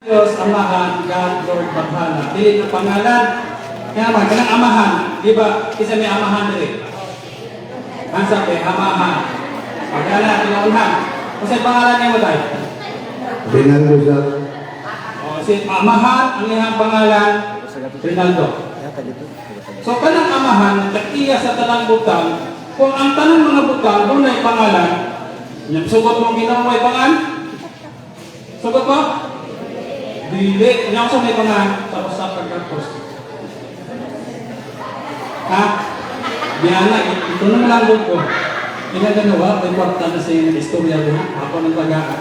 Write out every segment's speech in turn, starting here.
Diyos, Amahan, God, Lord, Bahala. Dili ng pangalan. Kaya naman, kanang Amahan. Di ba? Isa may Amahan dili. Ang sabi, Amahan. Pagkala, tinaunan. Kung sa'yo pangalan niya mo tayo? Rinaldo sir. O, si Amahan, ang iyang pangalan, Rinaldo. So, kanang Amahan, nagtiya sa tanang butang, kung ang tanang mga butang, doon ay pangalan, sugot mong ginawa ay pangalan? Sugot mo? Dili, kanya ko sa may pangalan, tapos sa pagkakos. Ha? Diana, ito naman lang ko. Ginaganawa, may kwarta na sa yung istorya doon. Ako ng tagaan.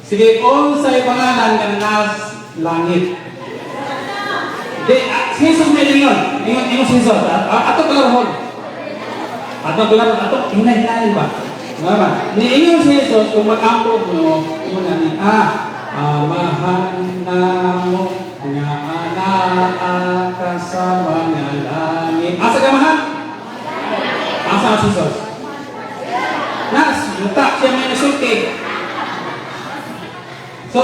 Sige, kung sa'yo pangalan ka nas langit. Di, si Jesus may lingon. Ingon si Jesus. Ato kalarahon. Ato kalarahon. Ato, hinay-hinayin ba? Nga ni ingon si Jesus, kung mag-ampog mo, ingon na ni, Amahan na mo, nga anak sa mga langit. Asa ka mahan? Asa ang Jesus? Nas, yuta siya may nasulti. So,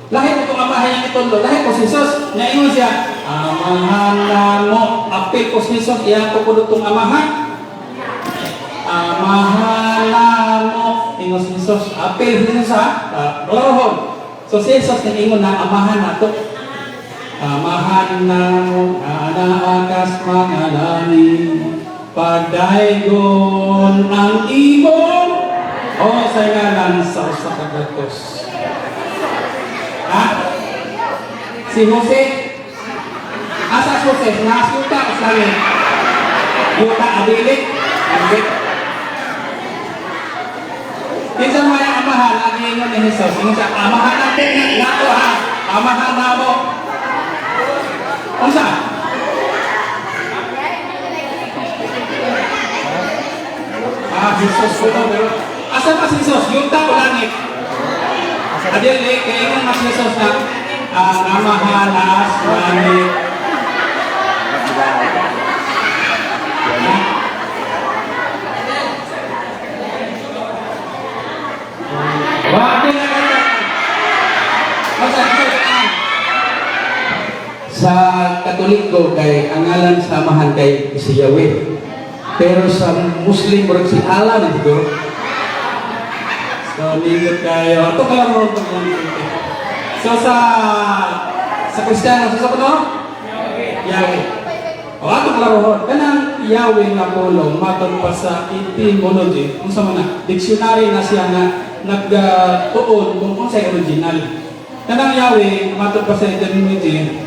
lahit itong amahan niya itondo, lahit ko si Jesus, naingon siya, Amahan na mo, apil ko si Jesus, iyan ko po itong amahan. Amahan na mo, ingon si Jesus, apil din sa rohon. So si Jesus ingon na amahan na ito. Amahan na mo, anaakas mga langit, padaygon ang imong, o sa ngalan sa usakagatos. Ha? Si Jose, asa si Jose, nasuta o sa langit? Yuta, abilik? Abilik. Kinsa mo yung amahan, ang ingon ni Jesus, ingon siya, amahan natin, nato ha, amahan na mo. Unsa? Jesus ko to, pero asa pa si Jesus? Yuta o langit? Adil, kaya ingon na si Jesus na, amahan as langit. Sa Katoliko kay ang ngalan sa amahan kay si Yahweh. Pero sa Muslim murag si Allah na siguro. So ligot kayo. Ito ka lang mo. So sa Kristiyano sa kuno? Yahweh. O ato klaro kanang Yahweh nga pulong matod pa sa etymology. Kung sa mana dictionary na siya na nagtuon kung sa original. Kanang Yahweh matod pa sa etymology,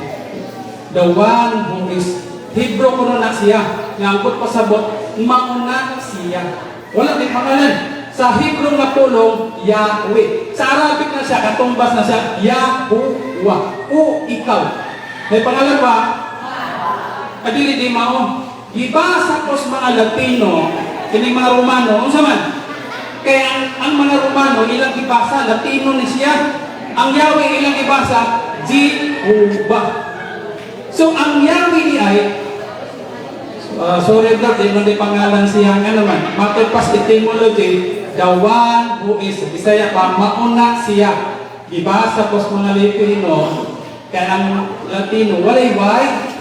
the one who is Hebrew kuno na siya, ngangkot pasabot, mauna siya. Wala din pangalan. Sa Hebrew nga pulong, Yahweh. Sa Arabic na siya, katumbas na siya, Yahuwah. O ikaw. May pangalan ba? Adili di mao. Ibasa ko sa mga Latino, kining mga Romano, unsa man? Kaya ang mga Romano, ilang ibasa, Latino ni siya. Ang Yahweh ilang ibasa, Jehovah. So, ang Yahweh ni ay, sorry God, hindi pangalan siya nga naman. Matod pas etymology, the one who is, Bisaya pa, mauna siya. Ibasa po sa mga Filipino, kaya ang Latino, walay way.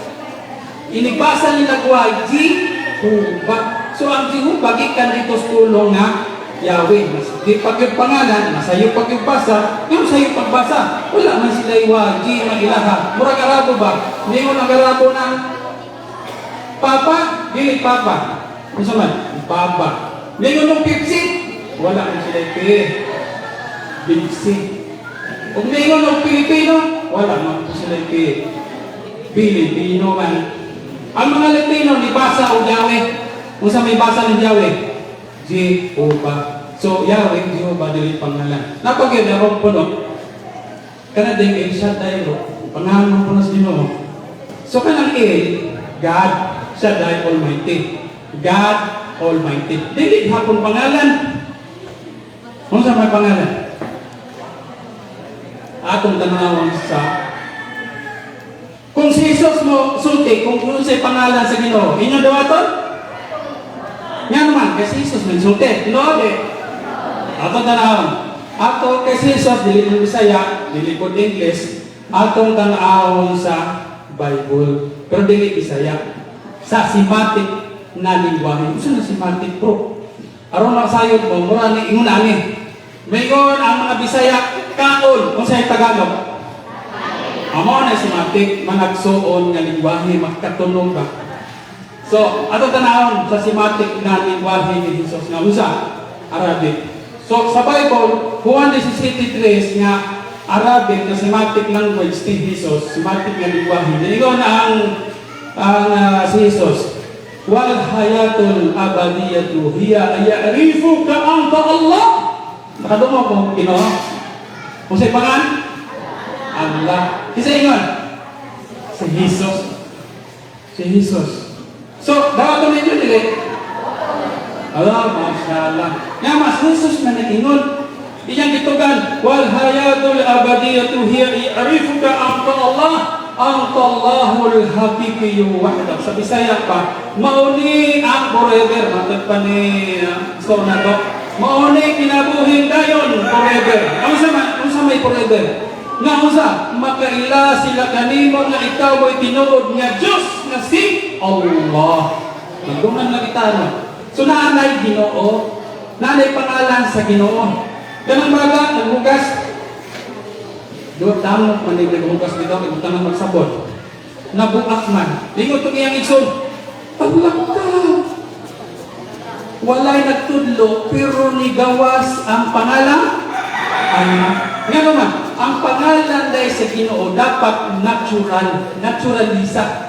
Inibasa nila kuhay, Jehovah. So, ang Jehovah, gikan dito sa tulong nga, Yahweh. Di pag yung pangalan, nasa iyo pag yung basa, yung sa iyo pagbasa, wala man sila iwa, G, magilaha. Murag Arabo ba? Hindi mo nang Arabo ng Papa, dili Papa. Ano man? Papa. Hindi mo nung Pepsi, wala man sila Pepsi. Kung hindi mo nung Pilipino, wala man sila Pilipino man. Ang mga Latino, ni basa o Yahweh. Kung sa may basa ng Yahweh, Jehovah. So, Yahweh, Jehovah, dili pangalan. Napagyan, narong po, no? Kanadeng, El Shaddai, no? Pangalan po na sa Ginoo. So, kanang God, Shaddai Almighty. God Almighty. Dili, hapon pangalan. Kung sa may pangalan? Atong tanawang sa... Kung si Jesus mo, sulti, kung sa pangalan sa Ginoo, inyo dawaton? Nga naman, kasi Jesus may sulti. No, Ato tanawon. Ato kay Jesus, dili mo Bisaya, dili po English, atong tan-awon sa Bible. Pero dili Bisaya. Sa simatic na lingwahe. Gusto na simatic bro. Aron makasayod mo, mura ni ingon ani. Mayon ang mga Bisaya kaon kung sa Tagalog. Amo na simatic managsuon nga lingwahe makatunog ba. So, ato tanawon sa simatic na lingwahe ni Jesus nga usa Arabic. So, sa Bible, Juan 17:3 nga Arabic na Semitic language ni Jesus, Semitic na lingwahe. Dinigo na si Jesus, wal hayatul abadiyatu hiya ya'rifuka anta Allah. Nakaduma ko, Ginoo. Kung sa'y pangan? Allah. Isa ingon? Si Jesus. Si Jesus. So, dapat ito ninyo dili. Allah, mashallah. Nga mas Jesus na nag-ingon. Iyang gitugan, wal hayatul abadiyatu hiya ya'rifuka anta Allah. Anta Allahul haqiqiyyu wahdahu. Sa Bisaya pa, mauni ang forever. Matag pa ni to. Mauni kinabuhin dayon forever. Ang sa may forever. Nga usa, makaila sila kanimo nga ikaw mo'y tinuod nga Diyos nga si Allah. Nagdungan lang itano. So naanay Ginoo, naanay pangalan sa Ginoo. Ganang baga, naghugas. Doon tamo man naghugas dito, nagbutan ng magsabot. Nabuak man. Lingot itong iyang igsoon. Paglak ka. Walay nagtudlo, pero nigawas ang pangalan. Nga naman, ang pangalan dahil sa Ginoo dapat natural, naturalisa.